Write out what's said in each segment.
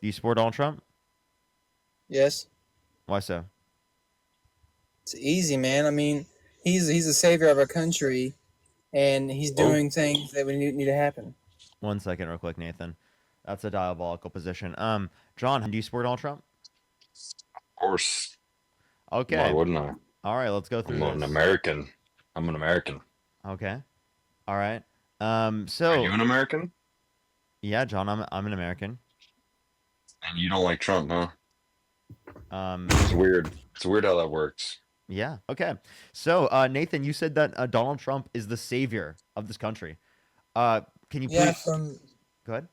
Do you support Donald Trump? Yes, Why so? it's easy, man. I mean, he's the savior of our country, and he's Oh, doing things that we need to happen. 1 second, real quick, Nathan. That's a diabolical position. John, do you support Donald Trump? of course. Why Okay. wouldn't I? All right, let's go through I'm an this. American. I'm an American. Okay. All right. Are you So an American? yeah, John, I'm an American. And you don't like Trump, huh? Um, It's weird. It's weird how that works. yeah. Okay. So, Nathan, you said that Donald Trump is the savior of this country. Uh, can you Yeah, please from go ahead?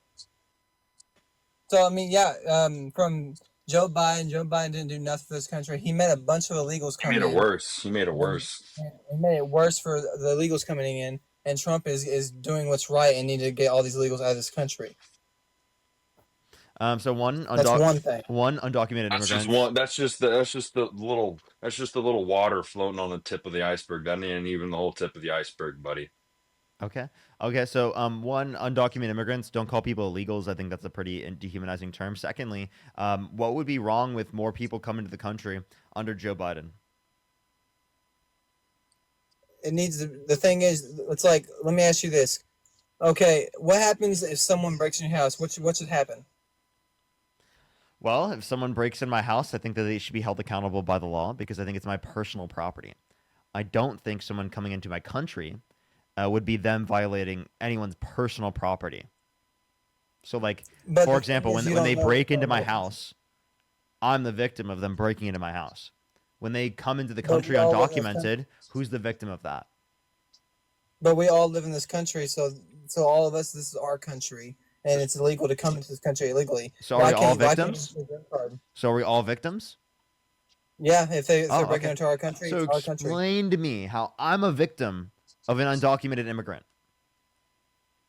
so I mean, yeah, from Joe Biden. Joe Biden didn't do nothing for this country. He made a bunch of illegals He come made it in, worse. He made it and worse. he made it worse for the illegals coming in. And Trump is doing what's right and need to get all these illegals out of this country. So That's one thing. one undocumented That's just immigrants. one. That's just the little. That's just the little water floating on the tip of the iceberg. That ain't even the whole tip of the iceberg, buddy. Okay. Okay. So, one, undocumented immigrants. Don't call people illegals. I think that's a pretty dehumanizing term. Secondly, what would be wrong with more people coming to the country under Joe Biden? It needs to, the thing is, it's like, let me ask you this. Okay, what happens if someone breaks in your house? What should happen? Well, if someone breaks in my house, I think that they should be held accountable by the law because I think it's my personal property. I don't think someone coming into my country would be them violating anyone's personal property. So, like, But for the thing example, is, you when don't they know break what's into going my on. house, I'm the victim of them breaking into my house. When they come into the But country we all live in this country. undocumented, who's the victim of that? But we all live in this country, so all of us, this is our country, and it's illegal to come into this country illegally. So, are we all Why can't you victims? just get a green card? So, are we all victims? Yeah, if they're Oh, breaking okay. into our country, So, it's our country. explain to me how I'm a victim of an undocumented immigrant.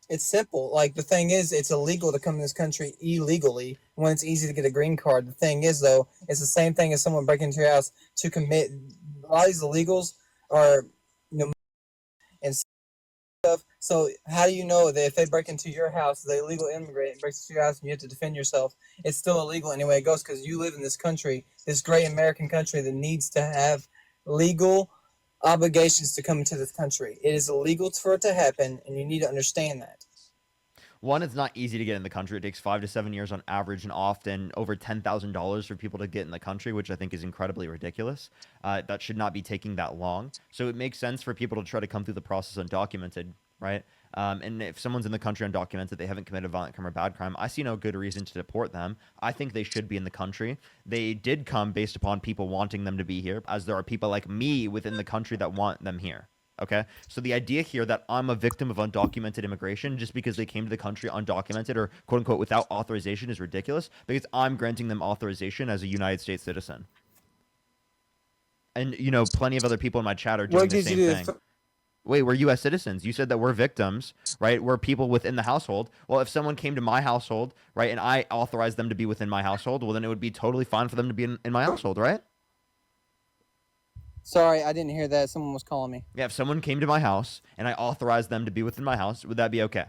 It's simple. Like the thing is, it's illegal to come in this country illegally when it's easy to get a green card. The thing is, though, it's the same thing as someone breaking into your house to commit. A lot of these illegals are, you know, and stuff. So how do you know that if they break into your house, the illegal immigrant breaks into your house, and you have to defend yourself, it's still illegal anyway it goes because you live in this country, this great American country that needs to have legal obligations to come into this country. It is illegal for it to happen, and you need to understand that. One, it's not easy to get in the country. It takes 5 to 7 years on average, and often over $10,000 for people to get in the country, which I think is incredibly ridiculous. That should not be taking that long. So it makes sense for people to try to come through the process undocumented, right? And if someone's in the country undocumented, they haven't committed a violent crime or bad crime, I see no good reason to deport them. I think they should be in the country. They did come based upon people wanting them to be here, as there are people like me within the country that want them here. Okay. So the idea here that I'm a victim of undocumented immigration just because they came to the country undocumented or quote unquote without authorization is ridiculous because I'm granting them authorization as a United States citizen. And, plenty of other people in my chat are doing What the gives you same thing. Wait, we're U.S. citizens. You said that we're victims, right? We're people within the household. Well, if someone came to my household, right, and I authorized them to be within my household, well, then it would be totally fine for them to be in my household, right? Sorry, I didn't hear that. Someone was calling me. Yeah, if someone came to my house and I authorized them to be within my house, would that be okay?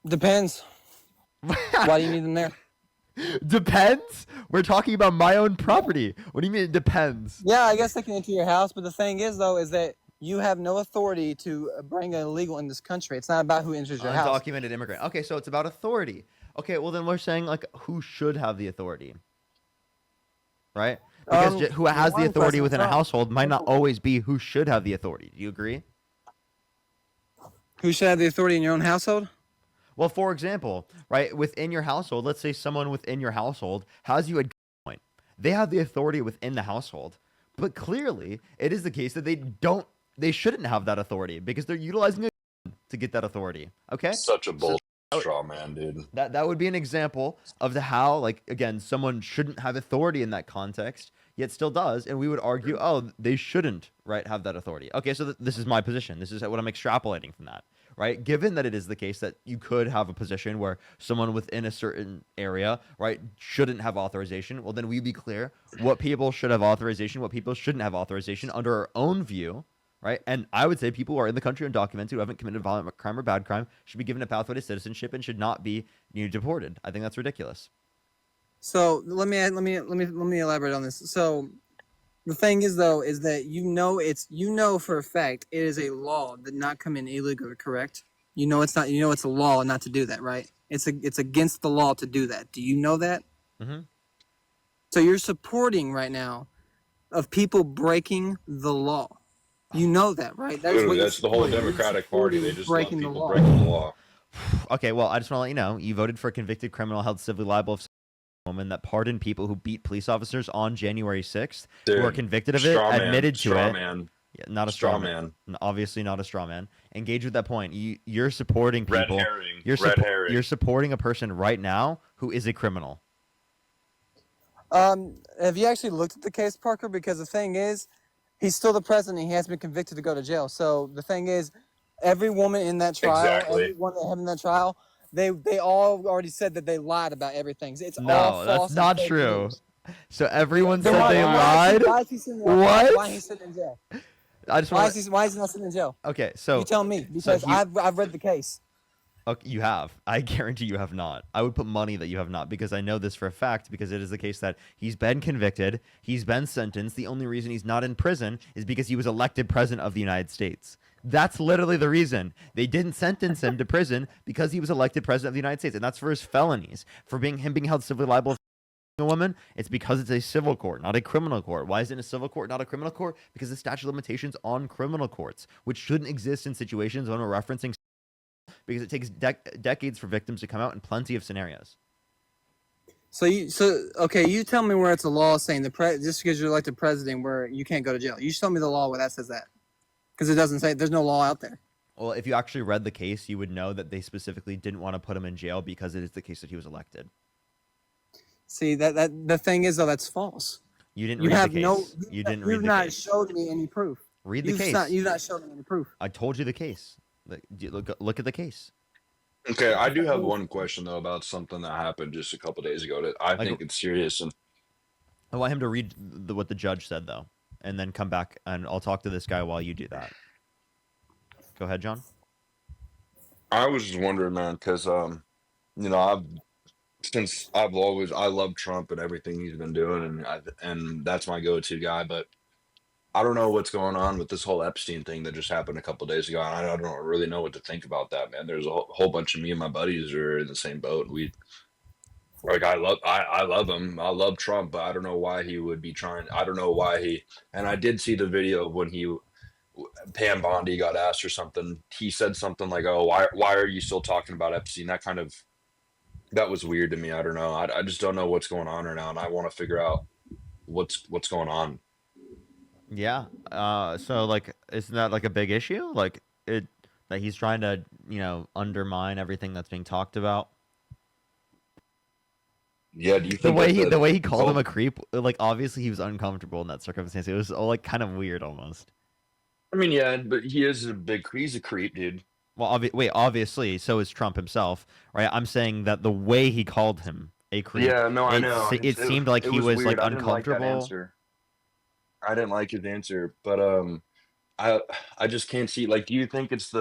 Depends. Why do you need them there? Depends. We're talking about my own property. What do you mean it depends? Yeah, I guess they can enter your house, but the thing is, though, is that you have no authority to bring an illegal in this country. It's not about who enters your house. Undocumented immigrant. Okay, so it's about authority. Okay, well then we're saying like who should have the authority, right? Because who has the One, authority President within a Trump. household might not always be who should have the authority. Do you agree? Who should have the authority in your own household? Well, for example, right, within your household, let's say someone within your household has you at gunpoint. They have the authority within the household, but clearly it is the case that they shouldn't have that authority because they're utilizing a gun to get that authority. Okay? Such a So bullshit straw man, dude. that would be an example of how, like, again, someone shouldn't have authority in that context, yet still does, and we would argue, oh, they shouldn't, right, have that authority. Okay, so this is my position. This is what I'm extrapolating from that, right? Given that it is the case that you could have a position where someone within a certain area, right, shouldn't have authorization, well, then we'd be clear what people should have authorization, what people shouldn't have authorization under our own view, right? And I would say people who are in the country undocumented who haven't committed violent crime or bad crime should be given a pathway to citizenship and should not be deported. I think that's ridiculous. So let me elaborate on this. So the thing is though is that for a fact it is a law that not come in illegally, correct? You know it's not. You know it's a law not to do that, right? It's against the law to do that. Do you know that? Hmm. So you're supporting right now of people breaking the law. You know that, right? That's what Literally, you're that's the whole supporting. You're Democratic Party. They supporting just love breaking the people law. breaking the law. Okay, well, I just want to let you know you voted for a convicted criminal held civilly liable of woman that pardoned people who beat police officers on January 6th, who are Dude, convicted of it, straw man, admitted to straw it. man, Yeah, not a straw straw man. man. Obviously, not a straw man. Engage with that point. You're supporting Red people. herring. Red herring. You're supporting a person right now who is a criminal. Have you actually looked at the case, Parker? Because the thing is, he's still the president. He has been convicted to go to jail. So the thing is, every woman in that trial, Exactly. everyone that have in that trial, they all already said that they lied about everything. It's all No, that's false and not fake true. news. So everyone Then said why, they then lied. why is he sitting? Why is he What? sitting in jail? I just want to. Why is he not sitting in jail? Okay, You so tell me so because he. I've read the case. Okay, you have. I guarantee you have not. I would put money that you have not because I know this for a fact because it is the case that he's been convicted, he's been sentenced. The only reason he's not in prison is because he was elected president of the United States. That's literally the reason. They didn't sentence him to prison because he was elected president of the United States, and that's for his felonies. For being held civilly liable a woman, it's because it's a civil court, not a criminal court. Why is it a civil court, not a criminal court? Because the statute of limitations on criminal courts, which shouldn't exist in situations when we're referencing because it takes decades for victims to come out in plenty of scenarios. Okay, you tell me where it's a law saying just because you're elected president where you can't go to jail. You show me the law where that says that, because it doesn't say. There's no law out there. Well, if you actually read the case, you would know that they specifically didn't want to put him in jail because it is the case that he was elected. See that the thing is though that's false. You didn't You read have the case. no. You didn't read You've the not case. showed me any proof. Read the case. You've not shown me any proof. I told you the case. Look at the case. Okay, I do have one question though about something that happened just a couple days ago that I Like, think it's serious. And I want him to read what the judge said though, and then come back and I'll talk to this guy while you do that. Go ahead, John. I was just wondering, man, because you know, I love Trump and everything he's been doing, and that's my go-to guy. But I don't know what's going on with this whole Epstein thing that just happened a couple days ago. And I don't really know what to think about that, man. There's a whole bunch of me and my buddies are in the same boat. We like I love him. I love Trump, but I don't know why he would be trying. I don't know why he. And I did see the video of when Pam Bondi got asked or something. He said something like, "Oh, why are you still talking about Epstein?" That was weird to me. I don't know. I just don't know what's going on right now, and I want to figure out what's going on. Yeah. So like, isn't that like a big issue? Like it that he's trying to undermine everything that's being talked about. Yeah, do you think The way he called oh, him a creep, like obviously he was uncomfortable in that circumstance. It was all like kind of weird almost. I mean, yeah, but he's a creep, dude. Well, obviously, so is Trump himself, right? I'm saying that the way he called him a creep, Yeah, no, I know. it seemed like It he was was like weird. I didn't like that uncomfortable. answer. I didn't like his answer, but I I just can't see. Like, do you think it's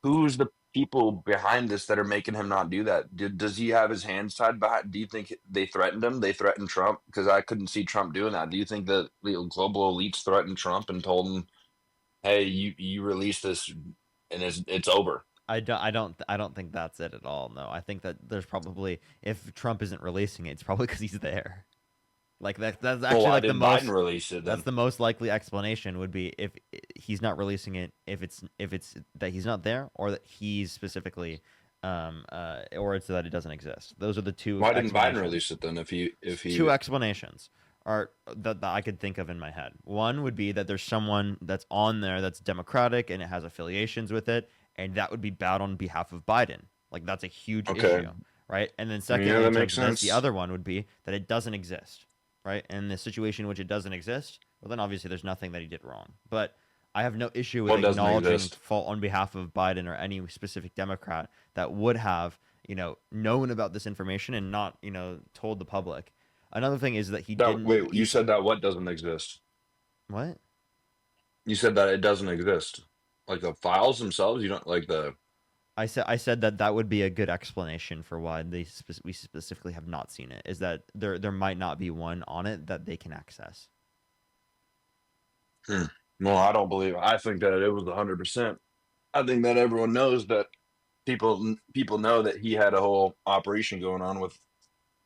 who's the people behind this that are making him not do that? Does he have his hands tied behind? Do you think they threatened him? They threatened Trump because I couldn't see Trump doing that. Do you think that the global elites threatened Trump and told him, "Hey, you release this and it's over"? I don't think that's it at all. No, I think that there's probably if Trump isn't releasing it, it's probably because he's there. Like that's Well, actually why like the did Biden most. release it That's then? the most likely explanation would be if he's not releasing it, if it's that he's not there, or that he's specifically, or it's that it doesn't exist. Those are the two Why didn't Biden explanations. release it then? If Two he explanations are that I could think of in my head. One would be that there's someone that's on there that's Democratic and it has affiliations with it, and that would be bad on behalf of Biden. Like that's a huge okay, issue, right? And then yeah, secondly, in that terms makes of this, the sense. other one would be that it doesn't exist, right? And in the situation in which it doesn't exist, well, then obviously there's nothing that he did wrong. But I have no issue with What doesn't acknowledging exist? fault on behalf of Biden or any specific Democrat that would have, known about this information and not, told the public. Another thing is that he That didn't. wait, you said that what doesn't exist? What? You said that it doesn't exist. Like the files themselves, you don't like the. I said that that would be a good explanation for why we specifically have not seen it. Is that there might not be one on it that they can access. Hmm. Well, I don't believe. I think that it was 100%. I think that everyone knows that people know that he had a whole operation going on with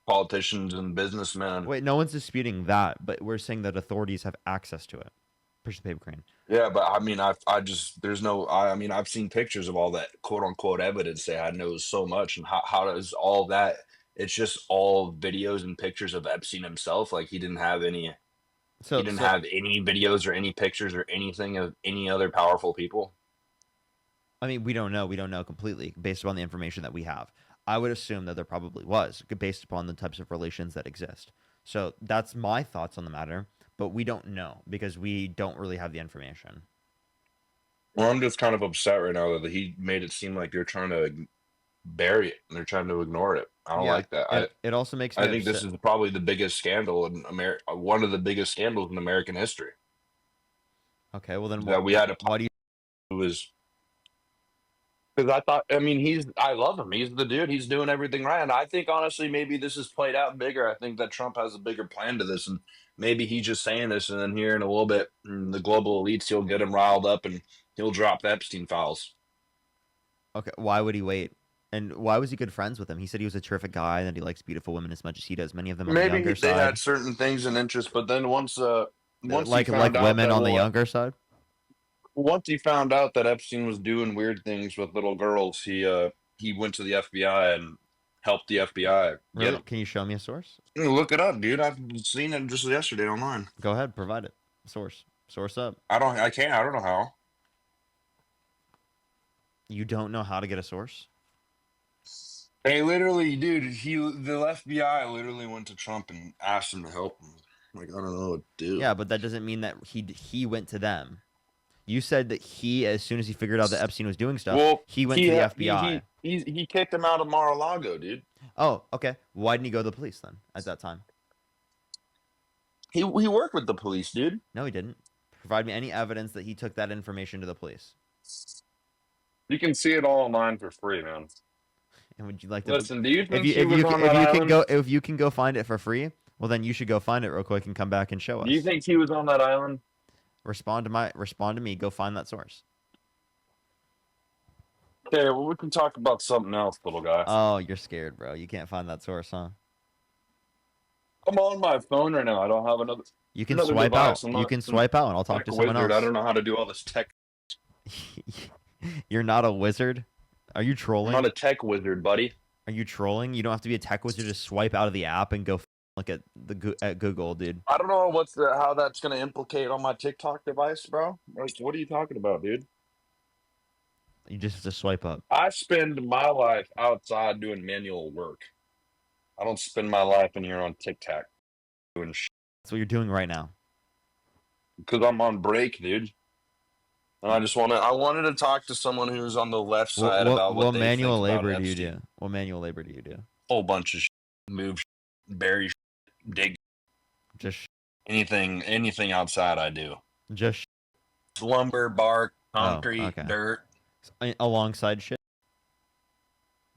politicians and businessmen. Wait, no one's disputing that, but we're saying that authorities have access to it. Push the paper crane. Yeah, but I mean, I just there's no. I mean, I've seen pictures of all that quote unquote evidence they had knows so much, and how does all that? It's just all videos and pictures of Epstein himself. Like he So didn't so have any videos or any pictures or anything of any other powerful people. I mean, we don't know. We don't know completely based upon the information that we have. I would assume that there probably was based upon the types of relations that exist. So that's my thoughts on the matter, but we don't know because we don't really have the information. Well, I'm just kind of upset right now that he made it seem like they're trying to bury it and they're trying to ignore it. I don't Yeah, like that. it also makes me I think this upset. is probably the biggest scandal in America, one of the biggest scandals in American history. Okay, well then That we had a why do you who was because I thought, I mean, I love him. He's the dude. He's doing everything right. And I think honestly, maybe this is played out bigger. I think that Trump has a bigger plan to this, and maybe he's just saying this, and then here in a little bit, the global elites, he'll get him riled up, and he'll drop the Epstein files. Okay, why would he wait? And why was he good friends with him? He said he was a terrific guy and that he likes beautiful women as much as he does. Many of them on the Maybe younger they had side, certain things in interest, but then once he like found out women that on the younger side. Epstein was doing weird things with little girls, he went to the FBI and helped the FBI get Really? him. Can you show me a source? Look it up, dude. I've seen it just yesterday online. Go ahead, provide it. Source up. I can't. I don't know how. You don't know how to get a source? Hey, literally, dude. The FBI literally went to Trump and asked him to help him. Like, I don't know what to do. Yeah, but that doesn't mean that he went to them. You said that he, as soon as he figured out that Epstein was doing stuff, Well, he went to the FBI. he kicked him out of Mar-a-Lago, dude. Oh, okay. Why didn't he go to the police then at that time? He worked with the police, dude. No, he didn't. Provide me any evidence that he took that information to the police. You can see it all online for free, man. And would you like to? Listen, do you If think you he was on that island? if you can go find it for free, well then you should go find it real quick and come back and show us. Do you think he was on that island? Respond to me. Go find that source. Okay, well, we can talk about something else, little guy. Oh, you're scared, bro. You can't find that source, huh? I'm on my phone right now. I don't have You can another swipe out. device. I'm You not can some swipe out, and I'll talk tech to someone wizard. I else. don't know how to do all this tech. You're not a wizard. Are you I'm trolling? not a tech wizard, buddy. Are you trolling? You don't have to be a tech wizard to swipe out of the app and go look at at Google, dude. I don't know how that's gonna implicate on my TikTok device, bro. Like, what are you talking about, dude? You just have to swipe up. I spend my life outside doing manual work. I don't spend my life in here on TikTok doing shit That's what you're doing right now. because I'm on break, dude. And I wanted to talk to someone who's on the left side about what What they manual think about labor do you Epstein. do? What manual labor do you do? Whole bunch of shit, move, bury, dig, Just anything outside. I do just lumber, bark, concrete, okay. dirt. Alongside shit.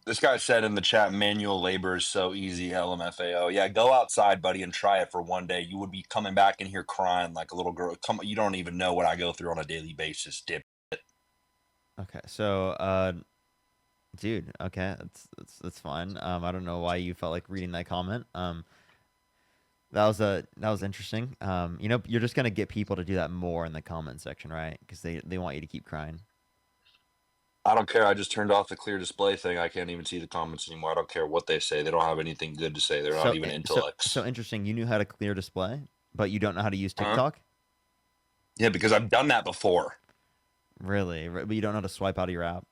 This guy said in the chat, manual labor is so easy, LMFAO. Yeah, go outside, buddy, and try it for one day. You would be coming back in here crying like a little girl. You don't even know what I go through on a daily basis, dip. Okay, so dude, okay, that's fine. I don't know why you felt like reading that comment. That was interesting. You're just gonna get people to do that more in the comment section, right? Because they want you to keep crying. I don't care. I just turned off the clear display thing. I can't even see the comments anymore. I don't care what they say. They don't have anything good to say. They're not even intellects. So interesting. You knew how to clear display, but you don't know how to use Huh? TikTok? Yeah, because I've done that before. Really? But you don't know how to swipe out of your app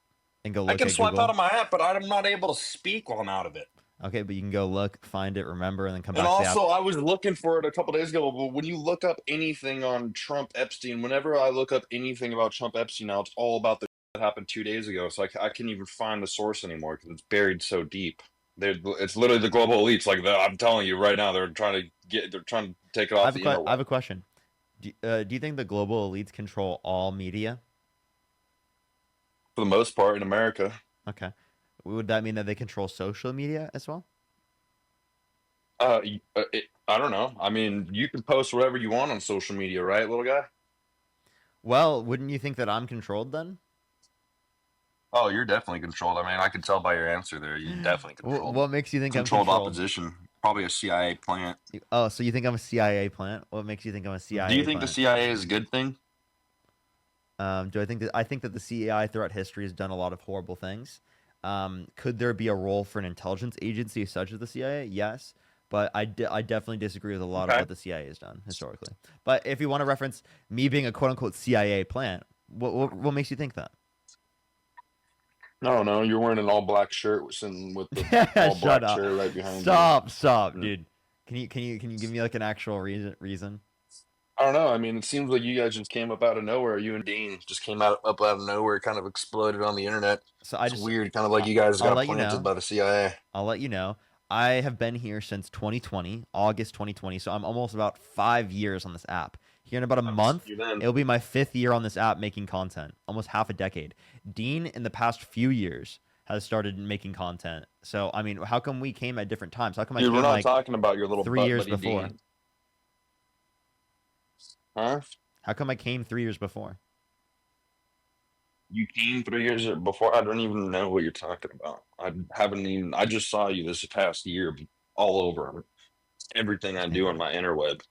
and go I look can at swipe Google? out of my app, but I'm not able to speak while I'm out of it. Okay, but you can go look, find it, remember, and then come And back to the app. also, I was looking for it a couple days ago. But when you look up anything on Trump Epstein, whenever I look up anything about Trump Epstein now, it's all about the that happened 2 days ago. So I can't even find the source anymore because it's buried so deep. It's literally the global elites. I'm telling you right now, they're trying to take it off the internet. I have a question. Do you think the global elites control all media? For the most part in America. Okay. Would that mean that they control social media as well? I don't know. I mean, you can post whatever you want on social media, right, little guy? Well, wouldn't you think that I'm controlled then? Oh, you're definitely controlled. I mean, I can tell by your answer there. You're definitely controlled. What makes you think I'm Controlled controlled? opposition. Probably a CIA plant. Oh, so you think I'm a CIA plant? What makes you think I'm a Do you CIA think the plant? CIA is a good thing? Do I think that the CIA throughout history has done a lot of horrible things? Could there be a role for an intelligence agency such as the CIA? Yes, but I definitely disagree with a lot of Okay. what the CIA has done historically. But if you want to reference me being a quote unquote CIA plant, what makes you think that? No, no, you're wearing an all black shirt, sitting with the all Shut black up! chair right behind you. Stop, Mm. dude. Can you give me like an actual reason? I don't know. I mean, it seems like you guys just came up out of nowhere. You and Dean just came up out of nowhere, kind of exploded on the internet. So It's weird, kind of like you guys I'll got let you planted know. by the CIA. I'll let you know. I have been here since 2020, August 2020. So I'm almost about 5 years on this app. Here in about a I've seen month, you then. it'll be my fifth year on this app making content, almost half a decade. Dean, in the past few years, has started making content. So, I mean, how come we came at different times? How come I Dude, we're came not like talking about your little three butt years buddy before? Dean. Huh? How come I came 3 years before? You came 3 years before. I don't even know what you're talking about. I haven't even. I just saw you this past year, all over everything I do on Yeah. my interweb.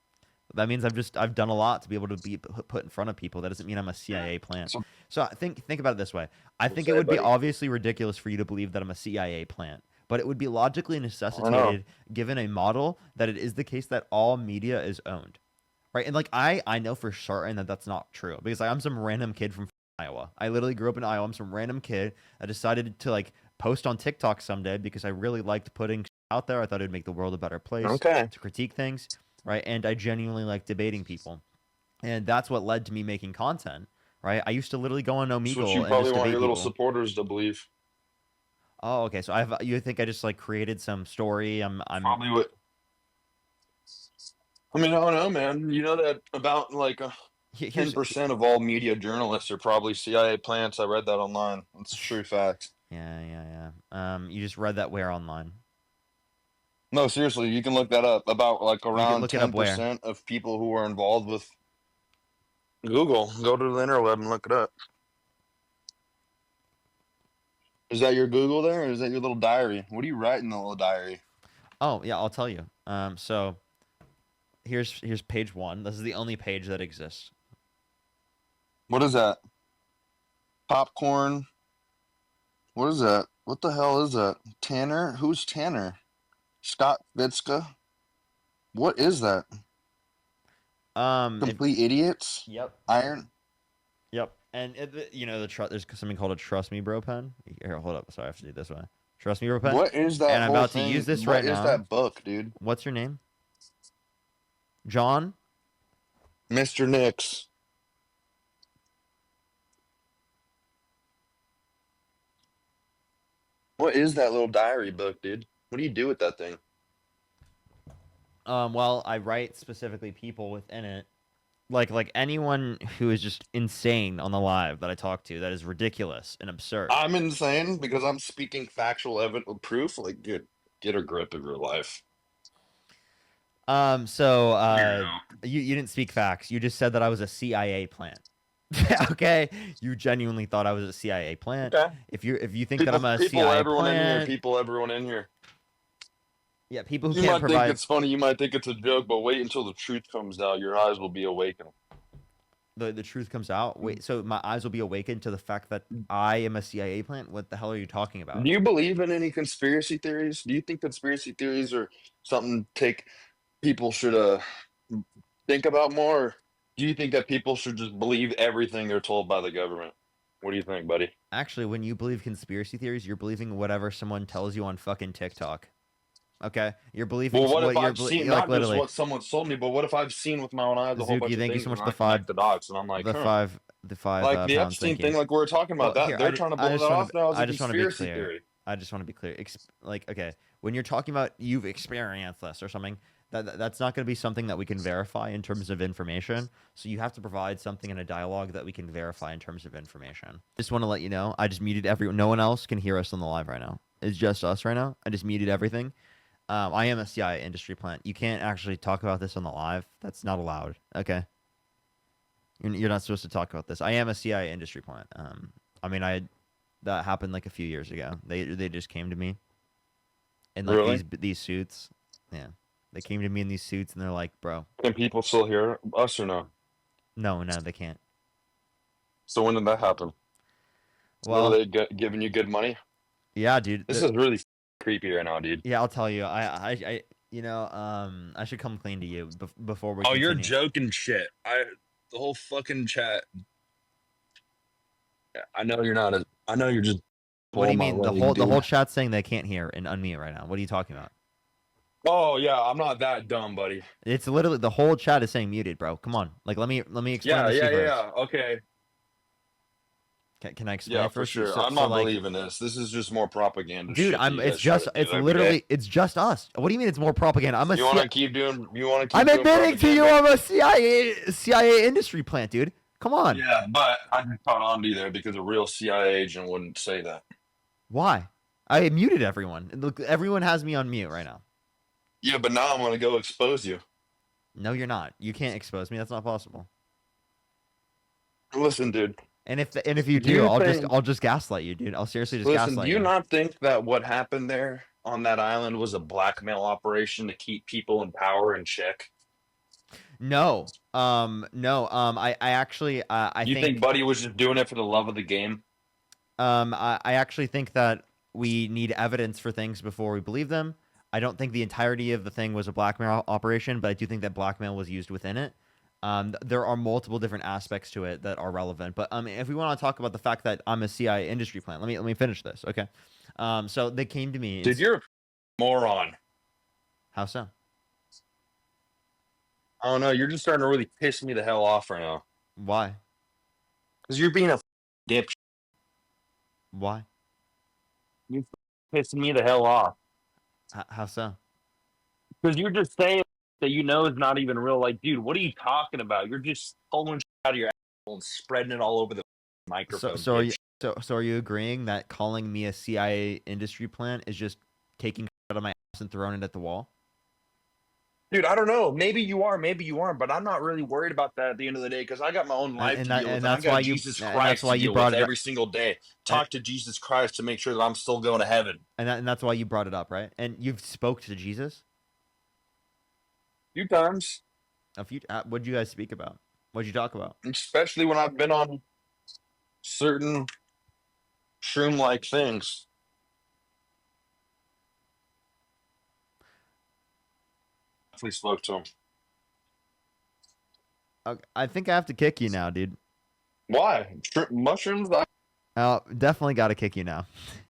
That means I've done a lot to be able to be put in front of people. That doesn't mean I'm a CIA plant. So So think about it this way. I we'll think it say, would be buddy. obviously ridiculous for you to believe that I'm a CIA plant, but it would be logically I don't know. necessitated given a model that it is the case that all media is owned, right? And like I know for certain that that's not true because like, I'm some random kid from Iowa. I literally grew up in Iowa. I'm some random kid. I decided to like post on TikTok someday because I really liked putting out there. I thought it'd make the world a better place Okay. to critique things, right? And I genuinely like debating people, and that's what led to me making content, right? I used to literally go on That's what you Omegle and probably just want debate your little people. supporters to believe. Oh, okay. So you think I just like created some story? I'm Probably what. I mean, I don't know, man. You know that about like ten here's percent of all media journalists are probably CIA plants. I read that online. It's a true fact. yeah. You just read that where online? No, seriously, you can look that up. About like You could around look it up ten where? percent of people who are involved with Google. Go to the interweb and look it up. Is that your Google there, or is that your little diary? What do you write in the little diary? Oh, yeah, I'll tell you. So here's page one. This is the only page that exists. What is that? Popcorn. What is that? What the hell is that? Tanner? Who's Tanner? Scott Vitska? What is that? If Complete idiots? Yep. Iron? Yep. And there's something called a Trust Me Bro pen. Here, hold up. Sorry, I have to do it this way. Trust Me Bro pen. What is that And I'm whole about to thing? use this What right is now. that book, dude? What's your name? John? Mr. Nix. What is that little diary book, dude? What do you do with that thing? Well, I write specifically people within it. Like anyone who is just insane on the live that I talk to, that is ridiculous and absurd. I'm insane because I'm speaking factual evidence proof. Like, dude, get a grip of your life. So Weirdo. you didn't speak facts. You just said that I was a CIA plant. Okay, you genuinely thought I was a CIA plant. Okay. If you think that I'm a People, CIA everyone in here. plant, People, everyone in here. yeah, people who You can't might think provide it's funny. You might think it's a joke, but wait until the truth comes out. Your eyes will be awakened. the truth comes out. Wait, so my eyes will be awakened to the fact that I am a CIA plant? What the hell are you talking about? Do you believe in any conspiracy theories? Do you think conspiracy theories are something take people should think about more? Or do you think that people should just believe everything they're told by the government? What do you think, buddy? Actually, when you believe conspiracy theories, you're believing whatever someone tells you on fucking TikTok. Okay, you're believing Well, what if what I've seen like not just literally. what someone told me, but what if I've seen with my own eyes a whole bunch Zuki, of thank you so things much and for I connect the dots and I'm like, huh? the five Like the pounds. Epstein Thank you. thing, like we were talking about Well, that, here they're trying to I blow just that want off to now as a I just want to be conspiracy clear. theory. I just want to be clear. Like, okay, when you're talking about you've experienced this or something, That's not going to be something that we can verify in terms of information. So you have to provide something in a dialogue that we can verify in terms of information. Just want to let you know, I just muted everyone. No one else can hear us on the live right now. It's just us right now. I just muted everything. I am a CIA industry plant. You can't actually talk about this on the live. That's not allowed. Okay. You're not supposed to talk about this. I am a CIA industry plant. I mean, that happened like a few years ago. They just came to me in like Really? these suits. Yeah. They came to me in these suits and they're like, bro, Can people still hear us or no? no, they can't. So when did that happen? When were Well, they giving you good money? yeah, dude. This is really creepy right now, dude. Yeah, I'll tell you. I should come clean to you before we Oh, you're continue. joking shit. The whole fucking chat. I know you're not. I know you're just What do you pulling my mean? leg, The whole dude. chat's saying they can't hear and unmute right now. What are you talking about? Oh yeah, I'm not that dumb, buddy. It's literally the whole chat is saying muted, bro. Come on. Like let me explain this to you first. Okay. Can I explain Yeah, it for first? sure. So, I'm so not like, believing this. This is just more propaganda dude, shit that you it's guys try just to do it's every day. literally it's just us. What do you mean it's more propaganda? I'm a You want to keep doing? You want to keep I'm doing admitting to you propaganda? I'm a CIA industry plant, dude. Come on. Yeah, but I just caught on to you there because a real CIA agent wouldn't say that. Why? I muted everyone. Look, everyone has me on mute right now. Yeah, but now I'm gonna go expose you. No, you're not. You can't expose me. That's not possible. Listen, dude. And if you Do do, you think? I'll just gaslight you, dude. I'll seriously just Listen, do gaslight you you. not think that what happened there on that island was a blackmail operation to keep people in power in check? No. No. I actually I You think think Buddy was just doing it for the love of the game? I actually think that we need evidence for things before we believe them. I don't think the entirety of the thing was a blackmail operation, but I do think that blackmail was used within it. There are multiple different aspects to it that are relevant. But if we want to talk about the fact that I'm a CIA industry plant, let me finish this. Okay. So they came to me. Dude, you're a moron. How so? I don't know. You're just starting to really piss me the hell off right now. Why? Because you're being a dip. Why? You're pissing me the hell off. How so? Because you're just saying that you know is not even real. Like, dude, what are you talking about? You're just pulling shit out of your asshole and spreading it all over the microphone. So are you so are you agreeing that calling me a CIA industry plant is just taking out of my ass and throwing it at the wall? Dude, I don't know. Maybe you are, maybe you aren't, but I'm not really worried about that at the end of the day because I got my own life to deal with. And I got Jesus Christ to deal with every single day. Talk to Jesus Christ to make sure that I'm still going to heaven. And that's why you brought it up, right? And you've spoke to Jesus A few times. What'd you guys speak about? What'd you talk about? Especially when I've been on certain shroom-like things. Definitely spoke to him. I think I have to kick you now, dude. Why? Mushrooms? Definitely got to kick you now.